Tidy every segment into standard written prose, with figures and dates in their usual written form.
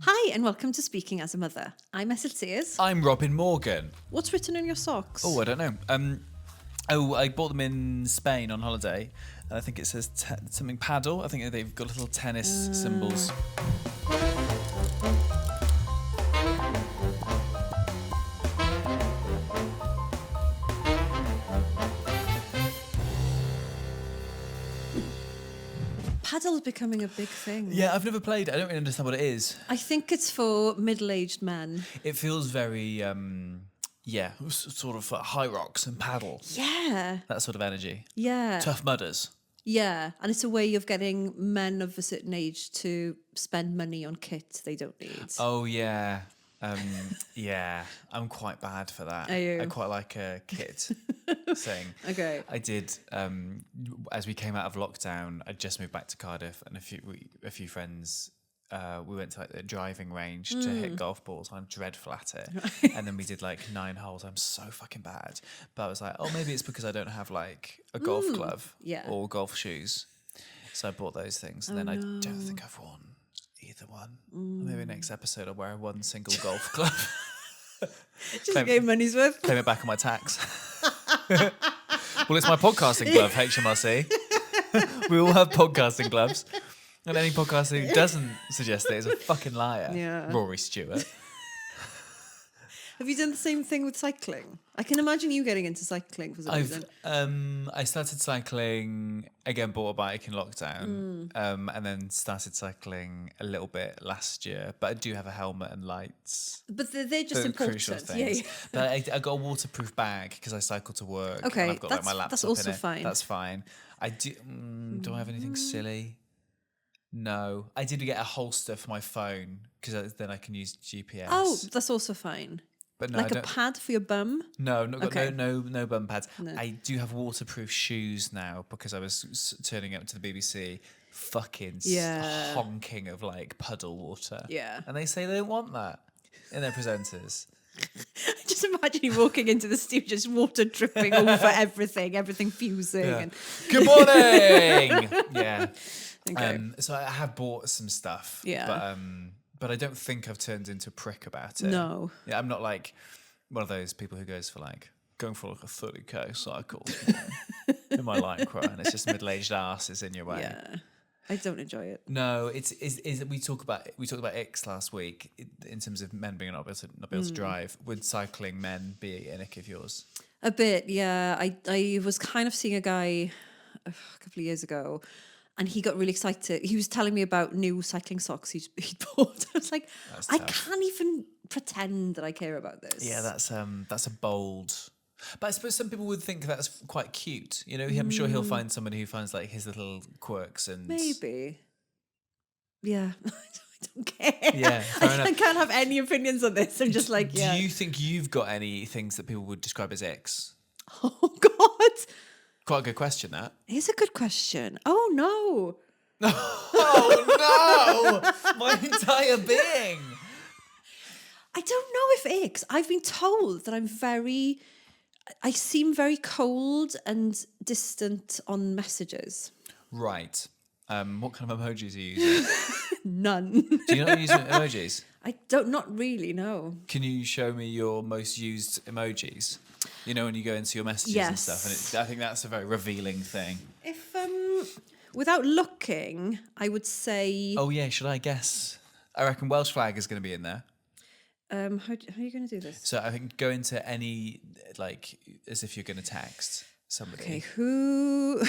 Hi, and welcome to Speaking as a Mother. I'm Esyllt Sears. I'm Robin Morgan. What's written on your socks? Oh, I don't know. I bought them in Spain on holiday, and I think it says something paddle. I think they've got little tennis symbols. Paddle's becoming a big thing. Yeah, I've never played it. I don't really understand what it is. I think it's for middle-aged men. It feels very, sort of high rocks and paddle. Yeah. That sort of energy. Yeah. Tough mudders. Yeah. And it's a way of getting men of a certain age to spend money on kit they don't need. Oh, yeah. Yeah, I'm quite bad for that. Are you? I quite like a kit thing. Okay. I did, as we came out of lockdown, I just moved back to Cardiff, and a few friends, we went to like the driving range to hit golf balls. I'm dreadful at it. And then we did like 9 holes. I'm so fucking bad. But I was like, oh, maybe it's because I don't have like a golf glove or golf shoes. So I bought those things. And then I don't think I've worn either one. Maybe next episode I'll wear one single golf glove. Just get money's worth. Claim it back on my tax. Well, it's my podcasting glove, HMRC. We all have podcasting gloves. And any podcaster who doesn't suggest it is a fucking liar. Yeah. Rory Stewart. Have you done the same thing with cycling? I can imagine you getting into cycling for some reason. I started cycling, again, bought a bike in lockdown, and then started cycling a little bit last year. But I do have a helmet and lights. But they're just important. Crucial things. Yeah. But I got a waterproof bag because I cycle to work. Okay, and I've got like my laptop that's also in it. fine. That's fine. I do. Do I have anything silly? No, I did get a holster for my phone because then I can use GPS. Oh, that's also fine. But no, like a pad for your bum? No, not got Okay. no bum pads. No. I do have waterproof shoes now because I was turning up to the BBC, fucking honking of like puddle water. Yeah. And they say they don't want that in their presenters. Just imagine you walking into the studio, just water dripping over everything fusing. Yeah. And Good morning. Yeah. okay. So I have bought some stuff. Yeah. But I don't think I've turned into a prick about it. No. Yeah, I'm not like one of those people who goes for like going for like a 30k cycle in my lycra, and it's just middle-aged asses in your way. Yeah. I don't enjoy it. No, it's we talked about icks last week in terms of men being not able to drive. Would cycling men be an ick of yours? A bit, yeah. I was kind of seeing a guy a couple of years ago, and he got really excited. He was telling me about new cycling socks he'd bought. I was like, I can't even pretend that I care about this. Yeah, that's a bold. But I suppose some people would think that's quite cute. You know, I'm sure he'll find someone who finds like his little quirks and Maybe. Yeah. I don't care. Yeah, fair enough. I can't have any opinions on this. I'm just like, yeah. Do you think you've got any things that people would describe as icks? Oh, God. Quite a good question, that. It's a good question. Oh, no. Oh, no! My entire being. I don't know if icks. I've been told that I seem very cold and distant on messages. Right. What kind of emojis are you using? None. Do you not use emojis? I don't, not really, no. Can you show me your most used emojis? You know, when you go into your messages and stuff, and I think that's a very revealing thing. If, without looking, I would say... Oh, yeah, should I guess? I reckon Welsh flag is going to be in there. How are you going to do this? So I think go into any, like, as if you're going to text somebody. Okay, who...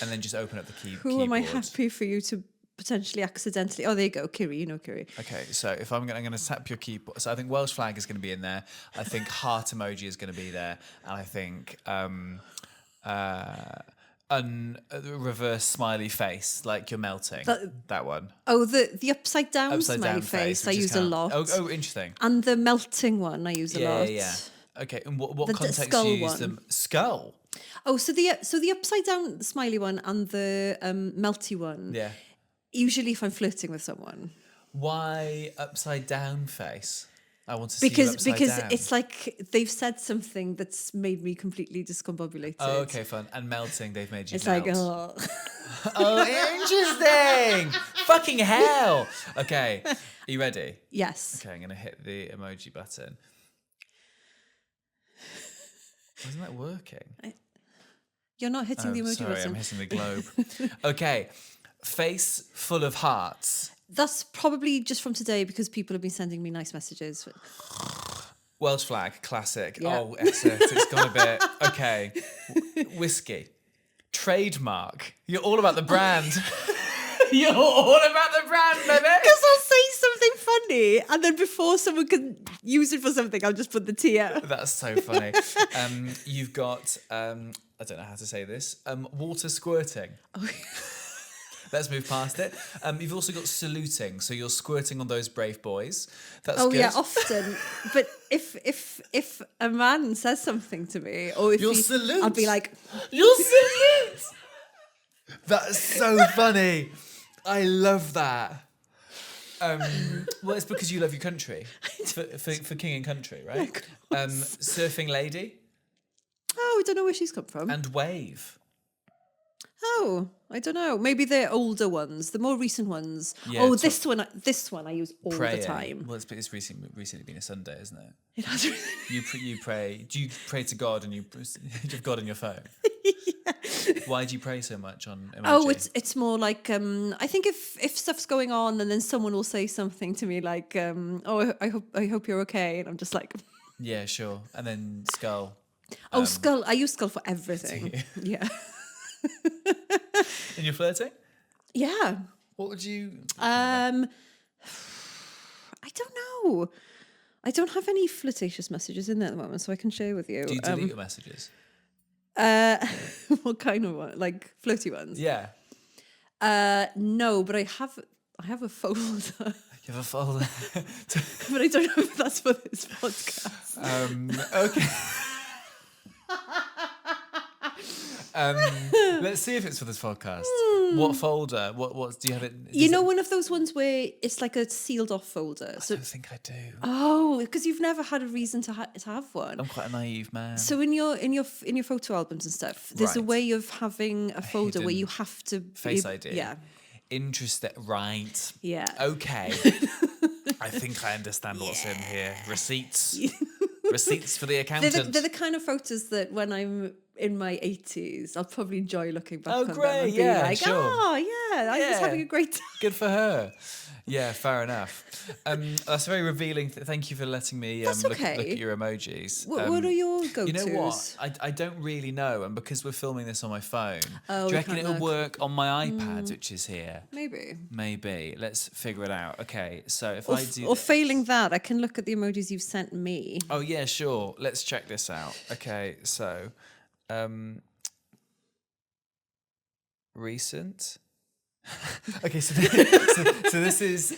And then just open up the keyboard. Who am I happy for you to potentially accidentally... Oh, there you go, Kiri, you know Kiri. Okay, so if I'm going to tap your keyboard... So I think Welsh flag is going to be in there. I think heart emoji is going to be there. And I think reverse smiley face, like you're melting. That one. Oh, the upside down smiley face I use a lot. Oh, interesting. And the melting one I use a lot. Yeah. Okay, and what The context skull do you use one. them? Skull? Oh, so the upside down smiley one and the melty one. Yeah. Usually if I'm flirting with someone. Why upside down face? I want to see you upside down. it's like they've said something that's made me completely discombobulated. Oh, okay, fun. And melting, they've made you It's melt. like, oh. Oh, interesting. Fucking hell. Okay, are you ready? Yes. Okay, I'm going to hit the emoji button. Wasn't that working? You're not hitting the emoji sorry, button. I'm hitting the globe. Okay, face full of hearts. That's probably just from today because people have been sending me nice messages. Welsh flag, classic. Yeah. Oh, Esyllt, it's gone a bit. Okay, whiskey. Trademark. You're all about the brand. You're all about the brand, baby. Because I'll say something funny, and then before someone can use it for something, I'll just put the tear. That's so funny. You've got, I don't know how to say this, water squirting. Oh. Let's move past it. You've also got saluting, so you're squirting on those brave boys. That's Oh good. yeah, often. But if a man says something to me, or if You'll he, salute. I'll be like, You'll salute. That's so funny. I love that. Well, it's because you love your country. For king and country, right? Surfing lady. oh, I don't know where she's come from. And wave. Oh, I don't know. Maybe they're older ones. The more recent ones. Yeah, oh, this one I use all praying. the time. Well, it's recently been a Sunday, isn't it? It has really. You pray. Do you pray to God and you have God on your phone? Yeah. Why do you pray so much on emoji? Oh, it's more like I think if stuff's going on and then someone will say something to me like oh, I hope you're okay, and I'm just like Yeah, sure. And then skull. oh, skull. I use skull for everything. Yeah. And you're flirting? Yeah. What would you? I don't know. I don't have any flirtatious messages in there at the moment, so I can share with you. Do you delete your messages? What kind of one? Like flirty ones? Yeah. No, but I have a folder. You have a folder. But I don't know if that's for this podcast. Okay. Let's see if it's for this podcast. What folder? What do you have it? You know, one of those ones where it's like a sealed off folder. I don't think I do. Oh, because you've never had a reason to have one. I'm quite a naive man. So in your photo albums and stuff, there's a Right. way of having a folder where hidden you have to Face ID. Yeah, Interesting. Right. yeah. Okay. I think I understand what's in here. Receipts. Receipts for the accountant. They're the kind of photos that when I'm in my 80s, I'll probably enjoy looking back on them great, and be yeah, like, sure. oh, yeah, I was Yeah. having a great time. Good for her. Yeah, fair enough. That's a very revealing. Thank you for letting me That's look okay. at your emojis. What are your go-tos? You know what? I don't really know, and because we're filming this on my phone, Oh, do you we reckon can't it'll look. work on my iPad, which is here? Maybe. Maybe. Let's figure it out. Okay, so if Or, I do or this- failing that, I can look at the emojis you've sent me. Oh yeah, sure. Let's check this out. Okay, so recent. Okay, so this is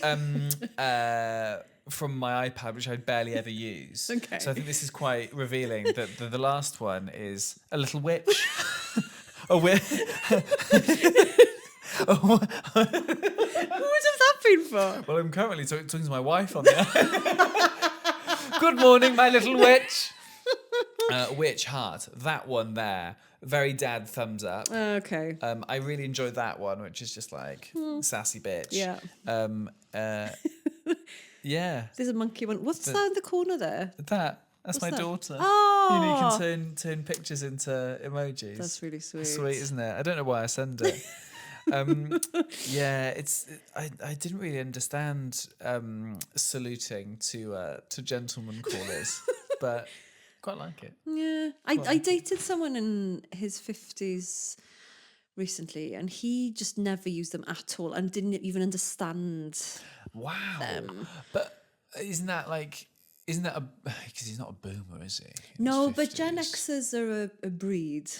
from my iPad, which I barely ever use. Okay. So I think this is quite revealing. That the last one is a little witch. A witch. Who would have that been for? Well, I'm currently talking to my wife on there. Good morning, my little witch. Witch heart. That one there. Very dad thumbs up. Okay. I really enjoyed that one, which is just like sassy bitch. Yeah. Yeah. There's a monkey one. What's that in the corner there? That's my that? daughter. Oh. You know, you can turn pictures into emojis. That's really sweet. Sweet, isn't it? I don't know why I send it. Yeah, I didn't really understand saluting to gentleman callers, but quite like it. Yeah. I dated someone in his 50s recently, and he just never used them at all and didn't even understand. Wow. Them. But isn't that a because he's not a boomer, is he? In No, his but Gen 50s? Xers are a breed.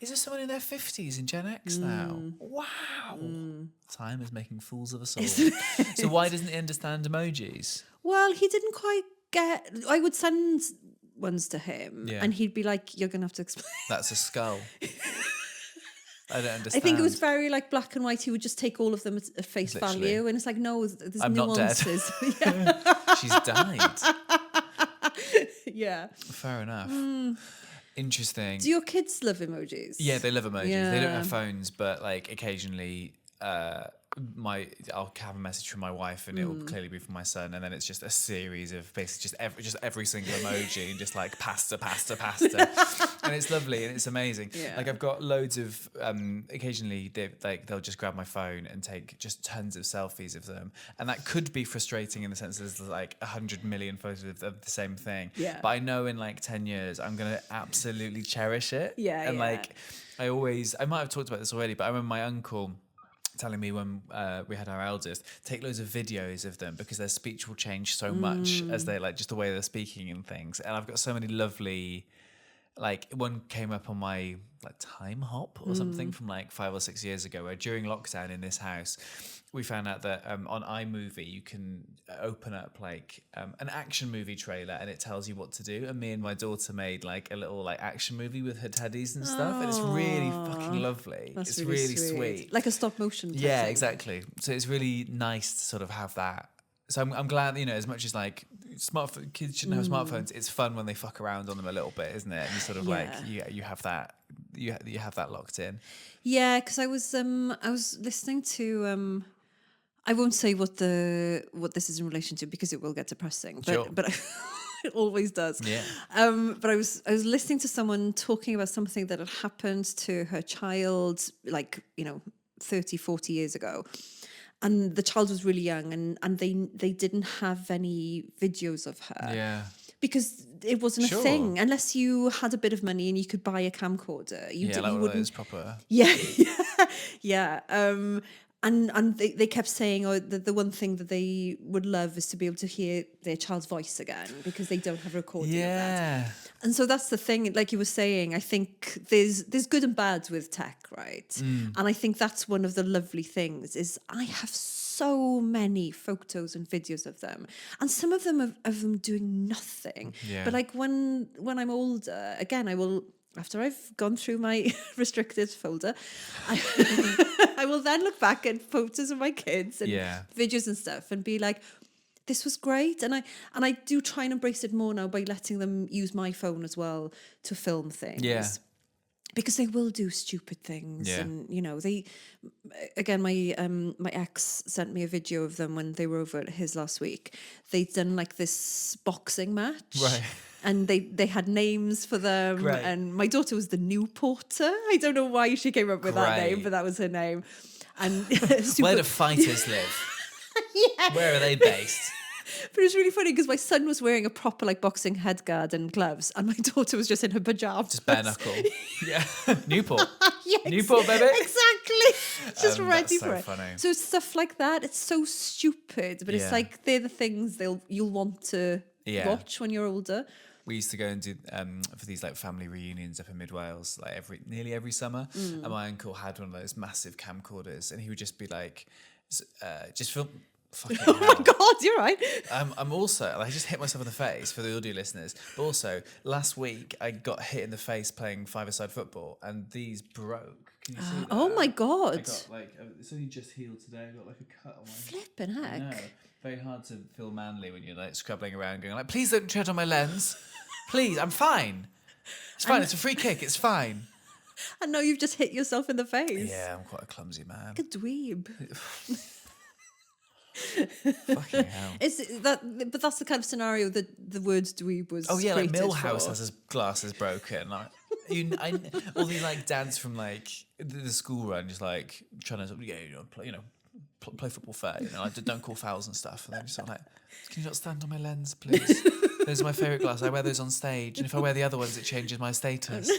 Is there someone in their 50s in Gen X now? Wow. Time is making fools of us all. So why doesn't he understand emojis? Well, he didn't quite get... I would send ones to him, Yeah. and he'd be like, you're going to have to explain. That's a skull. I don't understand. I think it was very like black and white. He would just take all of them at face Literally. value, and it's like, no, there's I'm not dead. nuances. She's died. Yeah. Fair enough. Interesting. Do your kids love emojis? Yeah, they love emojis. Yeah. They don't have phones, but like occasionally I'll have a message from my wife and it will clearly be from my son, and then it's just a series of basically just every single emoji and just like pasta, and it's lovely and it's amazing. Yeah. Like I've got loads of occasionally they'll just grab my phone and take just tons of selfies of them, and that could be frustrating in the sense there's like 100 million photos of the same thing. Yeah. But I know in like 10 years I'm gonna absolutely cherish it. Yeah, And yeah. like I might have talked about this already, but I remember my uncle telling me when we had our eldest, take loads of videos of them because their speech will change so much as they like just the way they're speaking and things. And I've got so many lovely, like one came up on my like time hop or something from like 5 or 6 years ago, where during lockdown in this house we found out that on iMovie you can open up like an action movie trailer and it tells you what to do, and me and my daughter made like a little like action movie with her teddies and stuff, and it's really fucking lovely. That's it's really sweet. Like a stop motion. Type Yeah, thing. exactly. So it's really nice to sort of have that. So I'm glad, you know, as much as like kids shouldn't have smartphones, it's fun when they fuck around on them a little bit, isn't it? And you sort of like you have that you have that locked in. Yeah, because I was listening to I won't say what this is in relation to because it will get depressing, but Sure. but it always does. Yeah. But I was listening to someone talking about something that had happened to her child, like 30, 40 years ago. And the child was really young, and they didn't have any videos of her. Yeah. Because it wasn't Sure. a thing. Unless you had a bit of money and you could buy a camcorder. Like you one of wouldn't. those proper. Yeah, yeah. And they kept saying, the one thing that they would love is to be able to hear their child's voice again because they don't have a recording of that. Yeah. And so that's the thing, like you were saying, I think there's good and bad with tech, right? And I think that's one of the lovely things is I have so many photos and videos of them, and some of them of them doing nothing. Yeah. But like when I'm older, again, I will, after I've gone through my restricted folder, I will then look back at photos of my kids and videos and stuff and be like, this was great. And I do try and embrace it more now by letting them use my phone as well to film things. Yeah. Because they will do stupid things. Yeah. And, they, again, my ex sent me a video of them when they were over at his last week. They'd done like this boxing match. Right. And they had names for them. Great. And my daughter was the new Porter. I don't know why she came up with that Great. name, but that was her name. And Where do fighters live? Yeah. Where are they based? But it was really funny because my son was wearing a proper like boxing headguard and gloves, and my daughter was just in her pajamas. Just bare knuckle. Yeah. Newport. Yes, Newport, baby. Exactly. Just ready that's so for it. funny. So it's stuff like that. It's so stupid, but Yeah. it's like they're the things you'll want to watch when you're older. We used to go and do for these like family reunions up in Mid Wales like nearly every summer, and my uncle had one of those massive camcorders, and he would just be like, just film. Fucking Oh hell. my God, you're right. I'm also, I just hit myself in the face for the audio listeners, but also last week I got hit in the face playing five-a-side football and these broke. Can you see that? Oh my God. I got like, it's only just healed today. I got like a cut on my... Flipping heck. No, very hard to feel manly when you're like scrabbling around going like, please don't tread on my lens. Please, I'm fine. It's fine, it's a free kick, it's fine. And now you've just hit yourself in the face. Yeah, I'm quite a clumsy man. Like a dweeb. Fucking hell. But that's the kind of scenario that the word dweeb was. Oh yeah, like created Millhouse for. has his glasses broken. Like all these like dads from like the school run, just like trying to play football fair. Like don't call fouls and stuff. And then just sort of like, can you not stand on my lens, please? Those are my favourite glasses. I wear those on stage, and if I wear the other ones, it changes my status.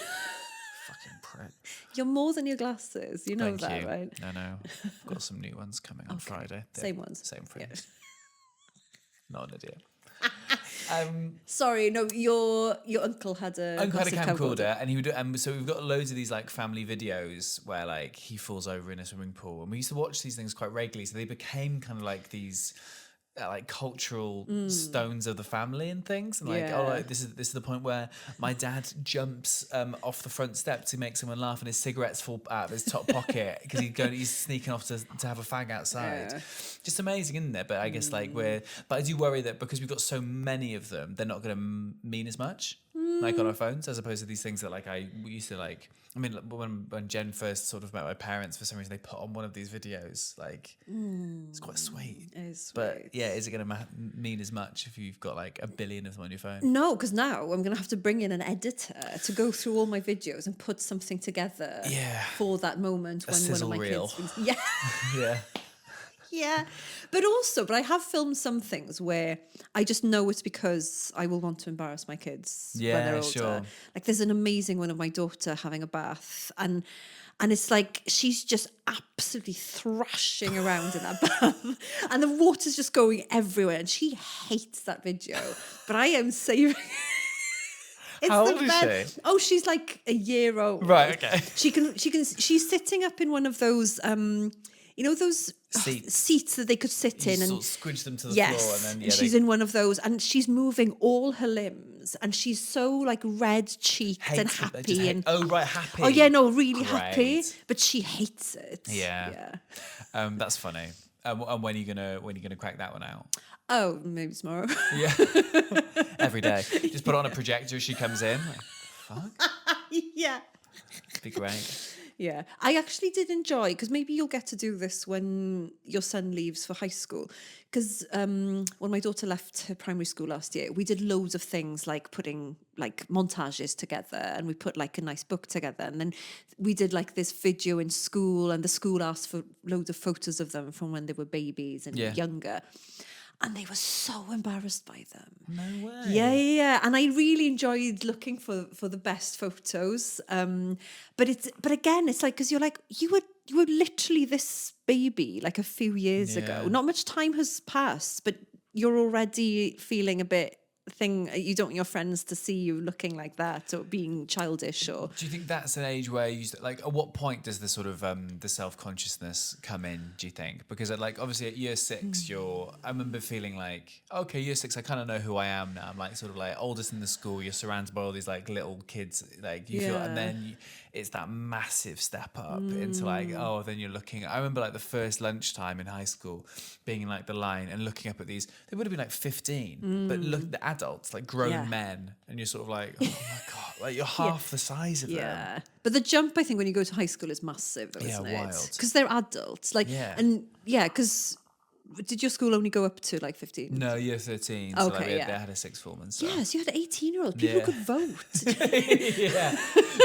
Fucking prick. You're more than your glasses. You know Thank that, you. right? I know. I've got some new ones coming on Friday. Same ones. Same frames. Yeah. Not an idiot. Sorry, no. Your uncle had a Uncle had a massive camcorder, and he would. So we've got loads of these like family videos where like he falls over in a swimming pool, and we used to watch these things quite regularly. So they became kind of like these like cultural stones of the family and things, and like, Yeah. oh, like, this is the point where my dad jumps off the front step to make someone laugh, and his cigarettes fall out of his top pocket because he's sneaking off to have a fag outside. Yeah. Just amazing, isn't it? But I guess like but I do worry that because we've got so many of them, they're not going to mean as much. Like on our phones, as opposed to these things that like we used to like. I mean, when Jen first sort of met my parents, for some reason they put on one of these videos. Like, it's quite sweet. It is sweet. But yeah, is it going to mean as much if you've got like a billion of them on your phone? No, because now I'm going to have to bring in an editor to go through all my videos and put something together for that moment when one of my reel. kids... Yeah. Yeah. Yeah, but I have filmed some things where I just know it's because I will want to embarrass my kids when they're older. Sure. Like there's an amazing one of my daughter having a bath, and it's like she's just absolutely thrashing around in that bath, and the water's just going everywhere, and she hates that video. But I am saving. It's How old is she? Oh, she's like a year old. Right. Okay. She's sitting up in one of those those seats that they could sit in, and sort of squidge them to the floor, and then she's in one of those, and she's moving all her limbs, and she's so like red cheeked and happy, and happy. Oh yeah, no, really happy, but she hates it. Yeah. That's funny. And when are you gonna crack that one out? Oh, maybe tomorrow. Yeah. Every day, just put on a projector as she comes in. Like, fuck. Yeah. Be great. Yeah, I actually did enjoy, because maybe you'll get to do this when your son leaves for high school. Because when my daughter left her primary school last year, we did loads of things like putting like montages together, and we put like a nice book together. And then we did like this video in school, and the school asked for loads of photos of them from when they were babies and younger. And they were so embarrassed by them. No way. Yeah. And I really enjoyed looking for the best photos. But again, it's like, because you're like, you were literally this baby like a few years ago. Not much time has passed, but you're already feeling a bit you don't want your friends to see you looking like that or being childish. Or do you think that's an age where like at what point does the sort of the self-consciousness come in, do you think? Because like obviously at year 6 I remember feeling like, okay, year 6 I kind of know who I am now. I'm like sort of like oldest in the school, you're surrounded by all these like little kids, like you feel, and then it's that massive step up into like, oh, then you're looking. I remember like the first lunchtime in high school being in like the line and looking up at these, they would have been like 15, but look, the adults, like grown men, and you're sort of like, oh my God, like you're half the size of them. Yeah. But the jump, I think, when you go to high school is massive, though, isn't it? Wild. Because they're adults. Like, and because did your school only go up to like 15? No, year 13. So like they had a sixth form and stuff. Yes, you had 18-year-olds. People could vote. Yeah,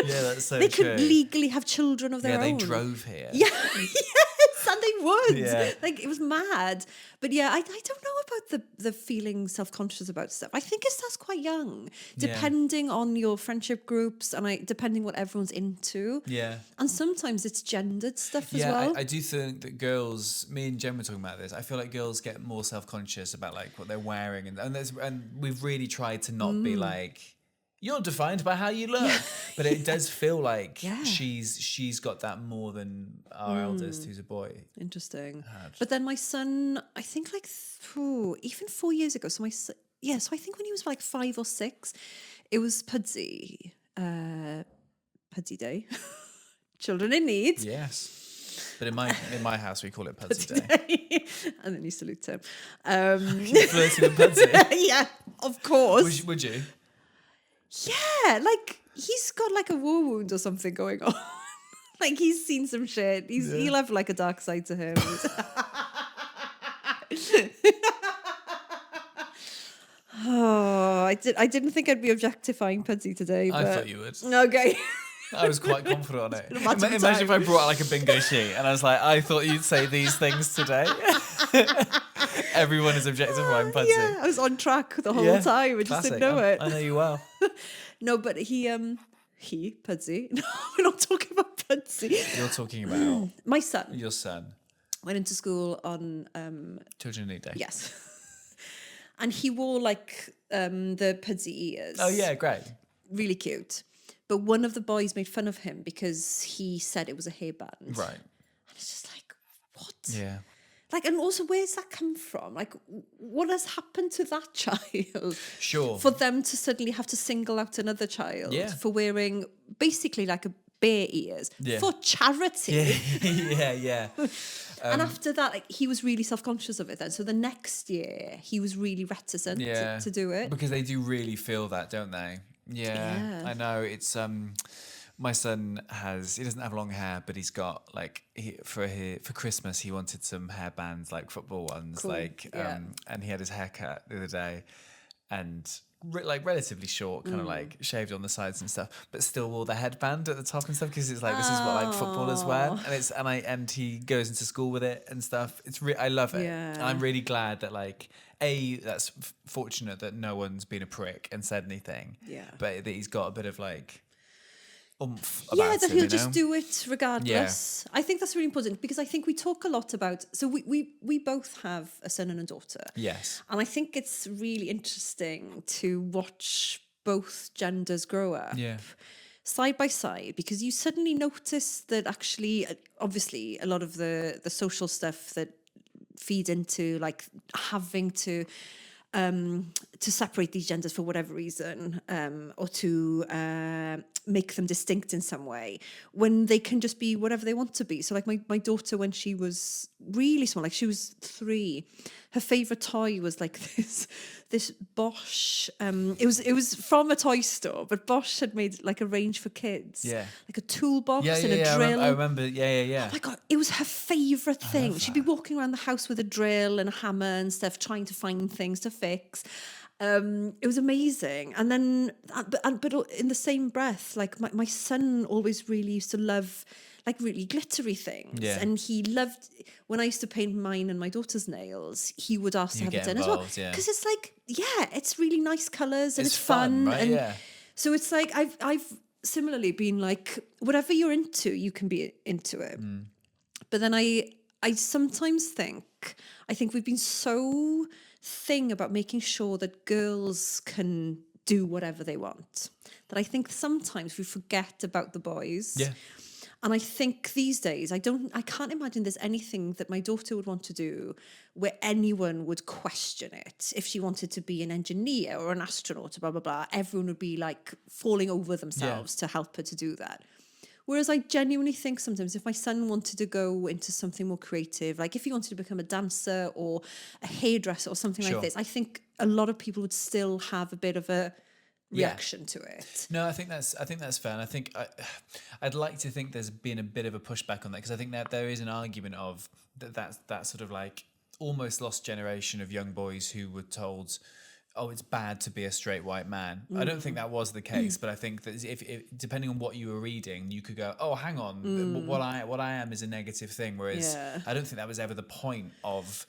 that's so they true. could legally have children of their own. Yeah, they drove here. Yeah, yes, and they would. Yeah. Like, it was mad. But yeah, I don't know about the feeling self-conscious about stuff. I think it starts quite young, depending on your friendship groups and depending what everyone's into. Yeah. And sometimes it's gendered stuff as well. I do think that girls, me and Jen were talking about this, I feel like girls get more self-conscious about like what they're wearing, and we've really tried to not be like, you're defined by how you look. But it does feel like she's got that more than our eldest, who's a boy. Interesting. But then my son, I think like even 4 years ago. So so I think when he was like 5 or 6, it was Pudsey Day. Children in need. Yes. But in my house we call it Pudsey Day. And then you salute him. Flirting with Pudsey. Yeah, of course. Would you? Yeah, like he's got like a war wound or something going on. Like he's seen some shit. He'll have like a dark side to him. Oh, I didn't think I'd be objectifying Pudsey today. But... I thought you would. Okay. I was quite confident on it. Imagine if I brought out like a bingo sheet and I was like, I thought you'd say these things today. Everyone is objectifying Pudsey. Yeah, I was on track the whole time. I just didn't know it. I know you well. No, but Pudsey. No, we're not talking about Pudsey. You're talking about my son. Your son went into school on Children in Need Day. Yes, and he wore like the Pudsey ears. Oh yeah, great. Really cute. But one of the boys made fun of him because he said it was a hairband. Right. And it's just like, what? Yeah. Like, and also, where's that come from? Like, what has happened to that child? Sure. For them to suddenly have to single out another child for wearing basically like a bear ears for charity. Yeah. And after that, like, he was really self-conscious of it then. So the next year, he was really reticent to do it. Because they do really feel that, don't they? Yeah. I know. It's my son he doesn't have long hair, but he's got like for Christmas he wanted some hairbands, like football ones, Cool. and he had his haircut the other day, and like relatively short, kind of like shaved on the sides and stuff, but still wore the headband at the top and stuff, because it's like this is what like footballers wear, and he goes into school with it and stuff. I love it, and I'm really glad that like that's fortunate that no one's been a prick and said anything, but that he's got a bit of like oomph about that him, he'll just do it regardless. I think that's really important, because I think we talk a lot about, so we both have a son and a daughter. Yes. And I think it's really interesting to watch both genders grow up side by side, because you suddenly notice that actually, obviously, a lot of the social stuff that feed into like having to separate these genders for whatever reason, or to make them distinct in some way, when they can just be whatever they want to be. So like my daughter, when she was really small, like she was 3, her favorite toy was like this Bosch. It was from a toy store, but Bosch had made like a range for kids. Yeah. Like a toolbox and a drill. I remember. Yeah. Oh my God, it was her faavorite thing. She'd be walking around the house with a drill and a hammer and stuff, trying to find things to fix. It was amazing. And then, but in the same breath, like my son always really used to love like really glittery things. Yeah. And he loved, when I used to paint mine and my daughter's nails, he would ask to have it done as well. Because it's like, it's really nice colours and it's fun. Right? And so it's like, I've similarly been like, whatever you're into, you can be into it. But then I sometimes think we've been so thing about making sure that girls can do whatever they want, that I think sometimes we forget about the boys. Yeah. And I think these days, I can't imagine there's anything that my daughter would want to do where anyone would question it. If she wanted to be an engineer or an astronaut or blah, blah, blah, everyone would be like falling over themselves to help her to do that. Whereas I genuinely think sometimes if my son wanted to go into something more creative, like if he wanted to become a dancer or a hairdresser or something like this, I think a lot of people would still have a bit of a reaction to it. No, I think that's fair, and I think I'd like to think there's been a bit of a pushback on that, because I think that there is an argument of that sort of like almost lost generation of young boys who were told, oh, it's bad to be a straight white man. I don't think that was the case, but I think that if depending on what you were reading, you could go, oh, hang on, what I am is a negative thing, whereas I don't think that was ever the point of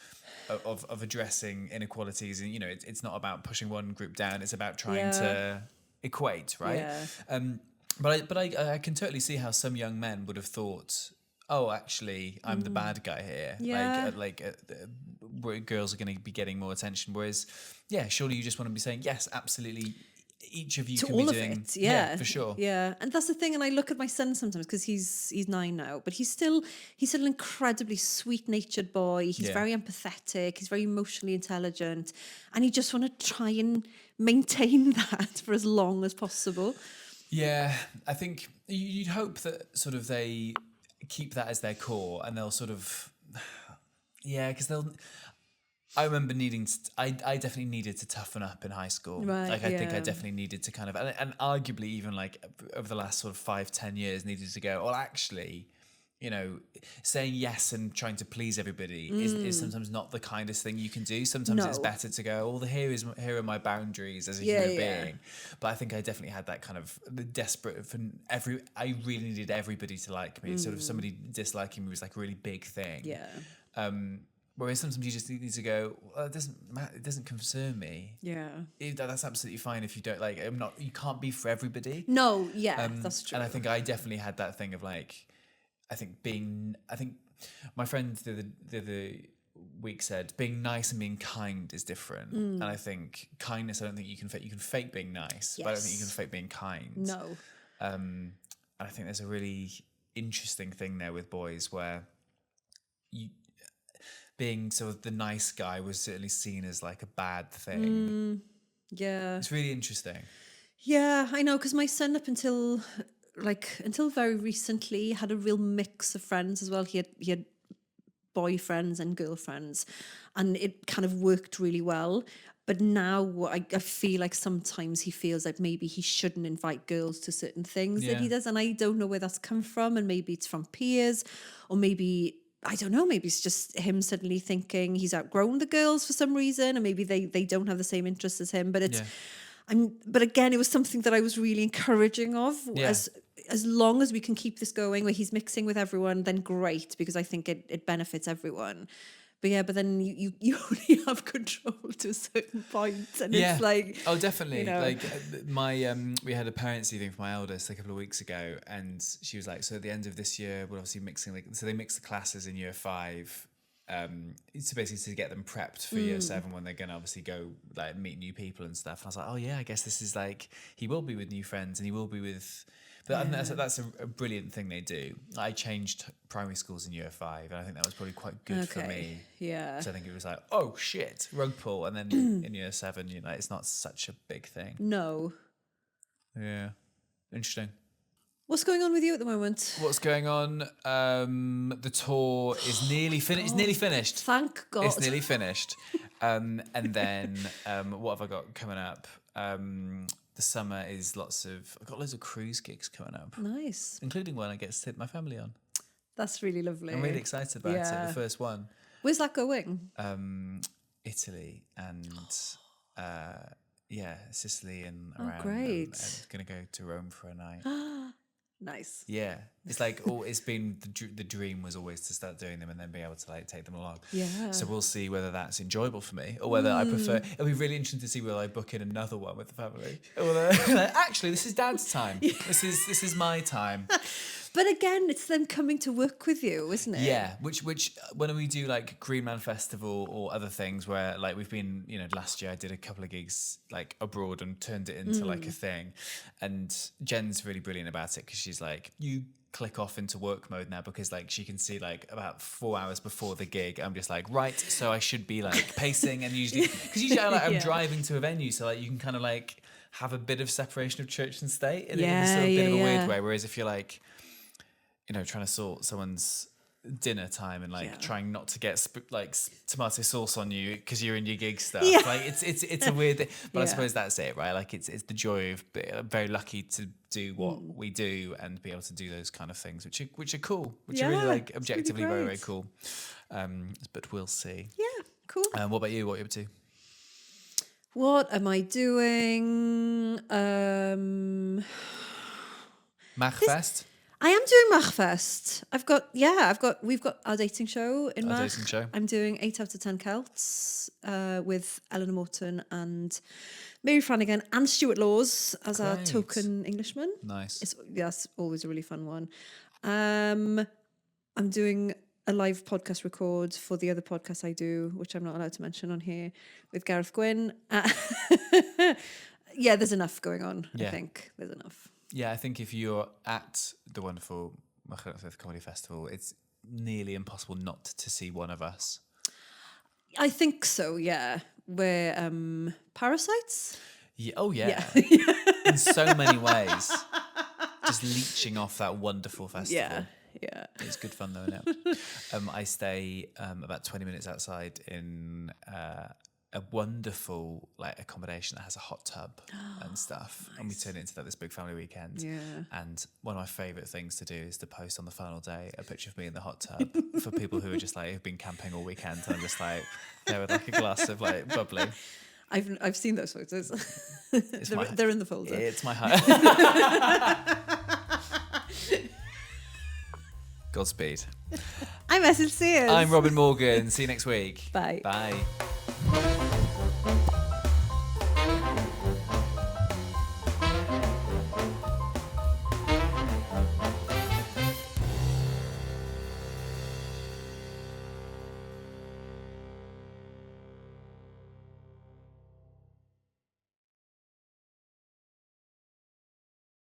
addressing inequalities. And it's not about pushing one group down, it's about trying to equate, right? But I can totally see how some young men would have thought, oh, actually, I'm the bad guy here. Where girls are going to be getting more attention. Whereas, surely you just want to be saying, yes, absolutely, each of you to can all be of doing it, yeah, for sure. Yeah, and that's the thing. And I look at my son sometimes, because he's 9 now, but he's still an incredibly sweet-natured boy. He's very empathetic. He's very emotionally intelligent, and you just want to try and maintain that for as long as possible. Yeah, I think you'd hope that sort of they keep that as their core, and they'll sort of because I remember I definitely needed to toughen up in high school. Right, like I think I definitely needed to kind of, and arguably even like over the last sort of 5-10 years needed to go, well, actually, saying yes and trying to please everybody is sometimes not the kindest thing you can do. Sometimes it's better to go, well, here are my boundaries as a human being. But I think I definitely had that kind of the desperate I really needed everybody to like me. Sort of somebody disliking me was like a really big thing. Yeah. Whereas sometimes you just need to go, well, it doesn't matter, it doesn't concern me. Yeah. That's absolutely fine if you don't like, you can't be for everybody. No, that's true. And I think I definitely had that thing of like, I think my friend the other week said being nice and being kind is different. And I think kindness, I don't think you can fake. You can fake being nice, but I don't think you can fake being kind. No. And I think there's a really interesting thing there with boys where being sort of the nice guy was certainly seen as like a bad thing. Yeah. It's really interesting. Yeah, I know, because my son up until very recently had a real mix of friends as well. He had boyfriends and girlfriends, and it kind of worked really well. But now I feel like sometimes he feels like maybe he shouldn't invite girls to certain things that he does, and I don't know where that's come from. And maybe it's from peers, or maybe, I don't know, maybe it's just him suddenly thinking he's outgrown the girls for some reason, and maybe they don't have the same interests as him. But it's but again, it was something that I was really encouraging of. As long as we can keep this going where he's mixing with everyone, then great, because I think it benefits everyone. But then you only have control to a certain point, and it's like, oh, definitely. Like my we had a parents' evening for my eldest a couple of weeks ago, and she was like, so at the end of this year we're obviously mixing, so they mix the classes in year 5. So basically to get them prepped for year 7 when they're going to obviously go like meet new people and stuff. And I was like, oh yeah, I guess this is like, he will be with new friends and he will be with, but I think that's a brilliant thing they do. I changed primary schools in year 5, and I think that was probably quite good for me. Yeah. So I think it was like, oh shit, rug pull. And then in year 7, it's not such a big thing. No. Yeah. Interesting. What's going on with you at the moment? What's going on? The tour is nearly finished. It's nearly finished. Thank God. It's nearly finished. And then what have I got coming up? The summer is I've got loads of cruise gigs coming up. Nice. Including one I get to take my family on. That's really lovely. I'm really excited about it. The first one. Where's that going? Italy and Sicily and around. Oh, great. And going to go to Rome for a night. Nice. Yeah, it's like it's been the dream was always to start doing them and then be able to like take them along. Yeah. So we'll see whether that's enjoyable for me or whether I prefer. It'll be really interesting to see whether I book in another one with the family. Or like, actually, this is Dad's time. Yeah. This is my time. But again, it's them coming to work with you, isn't it? Yeah, which when we do like Greenman Festival or other things where like we've been, last year I did a couple of gigs like abroad and turned it into like a thing. And Jen's really brilliant about it because she's like, you click off into work mode now because like she can see like about 4 hours before the gig I'm just like, right, so I should be like pacing, and usually I'm driving to a venue, so like you can kind of like have a bit of separation of church and state in a sort of bit of a weird way, whereas if you're like trying to sort someone's dinner time and like trying not to get like tomato sauce on you because you're in your gig stuff. Yeah. Like it's a weird thing, but I suppose that's it, right? Like it's the joy of very lucky to do what we do and be able to do those kind of things, which are cool, which are really like objectively really very, very cool. But we'll see. Yeah, cool. What about you? What are you up to? What am I doing? Machfest? I am doing Machfest. We've got our dating show in Mach. Dating show. I'm doing 8 out of 10 Celts with Eleanor Morton and Mary Flanagan and Stuart Laws as our token Englishman. Nice. It's always a really fun one. I'm doing a live podcast record for the other podcast I do, which I'm not allowed to mention on here, with Gareth Gwynn. Yeah, there's enough going on. I think there's enough. Yeah, I think if you're at the wonderful Machfest Comedy Festival, it's nearly impossible not to see one of us. I think so, yeah. We're Parasites? Yeah. Oh, yeah. In so many ways. Just leeching off that wonderful festival. Yeah. It's good fun, though, isn't it? I stay about 20 minutes outside in a wonderful like accommodation that has a hot tub and stuff. Nice. And we turn it into this big family weekend. Yeah. And one of my favourite things to do is to post on the final day a picture of me in the hot tub for people who are just like, who've been camping all weekend and I'm just like there with like a glass of like bubbly. I've seen those photos. They're in the folder. It's my heart. Godspeed. I'm Esyllt Sears. I'm Robin Morgan. See you next week. Bye. Bye.